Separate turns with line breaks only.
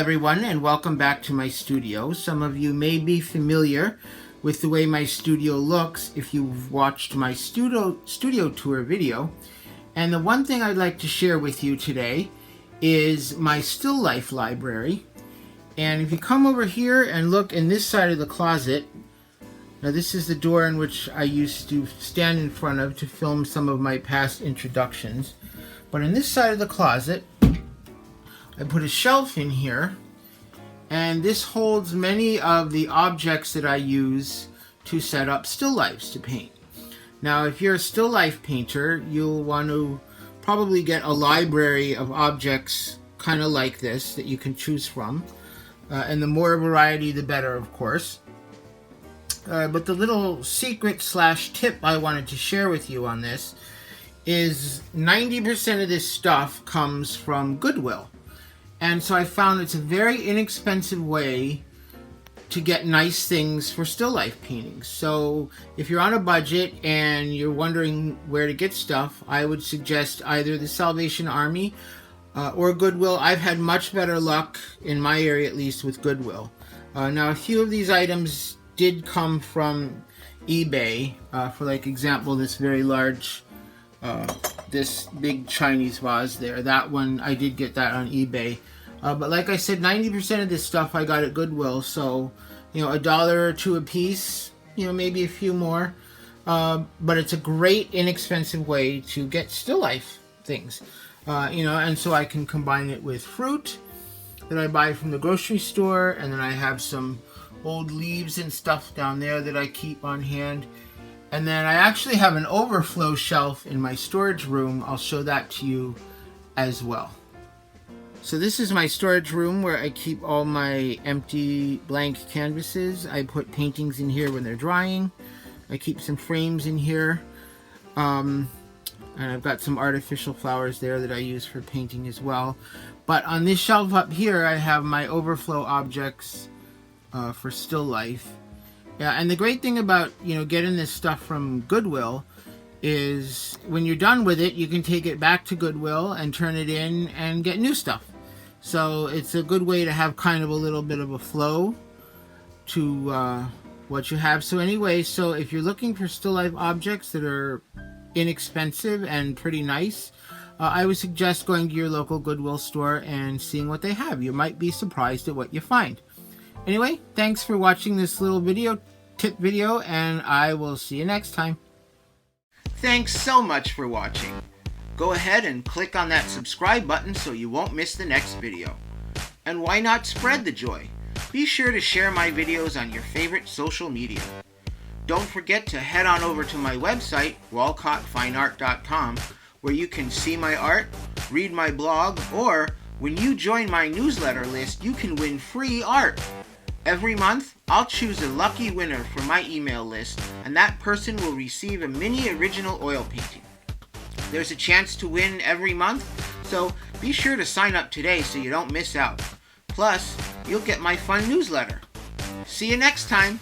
everyone, and welcome back to my studio. Some of you may be familiar with the way my studio looks if you've watched my studio tour video. And the one thing I'd like to share with you today is my still life library. And if you come over here and look in this side of the closet, now this is the door in which I used to stand in front of to film some of my past introductions. But in this side of the closet, I put a shelf in here, and this holds many of the objects that I use to set up still lifes to paint. Now, if you're a still life painter, you'll want to probably get a library of objects kind of like this that you can choose from. And the more variety, the better, of course. But the little secret / tip I wanted to share with you on this is 90% of this stuff comes from Goodwill. And so I found it's a very inexpensive way to get nice things for still life paintings. So if you're on a budget and you're wondering where to get stuff, I would suggest either the Salvation Army or Goodwill. I've had much better luck, in my area at least, with Goodwill. Now, a few of these items did come from eBay. For like example, this very large, this big Chinese vase there. That one, I did get that on eBay. But like I said, 90% of this stuff I got at Goodwill. So, you know, $1 or $2 a piece, you know, maybe a few more. But it's a great, inexpensive way to get still life things. You know, and so I can combine it with fruit that I buy from the grocery store. And then I have some old leaves and stuff down there that I keep on hand. And then I actually have an overflow shelf in my storage room. I'll show that to you as well. So this is my storage room where I keep all my empty blank canvases. I put paintings in here when they're drying. I keep some frames in here. And I've got some artificial flowers there that I use for painting as well. But on this shelf up here, I have my overflow objects for still life. Yeah, and the great thing about, you know, getting this stuff from Goodwill is when you're done with it, you can take it back to Goodwill and turn it in and get new stuff. So it's a good way to have kind of a little bit of a flow to what you have. So anyway, so if you're looking for still life objects that are inexpensive and pretty nice, I would suggest going to your local Goodwill store and seeing what they have. You might be surprised at what you find. Anyway, thanks for watching this little tip video, and I will see you next time. Thanks so much for watching. Go ahead and click on that subscribe button so you won't miss the next video. And why not spread the joy? Be sure to share my videos on your favorite social media. Don't forget to head on over to my website, walcottfineart.com, where you can see my art, read my blog, or when you join my newsletter list, you can win free art. Every month, I'll choose a lucky winner for my email list, and that person will receive a mini original oil painting. There's a chance to win every month, so be sure to sign up today so you don't miss out. Plus, you'll get my fun newsletter. See you next time!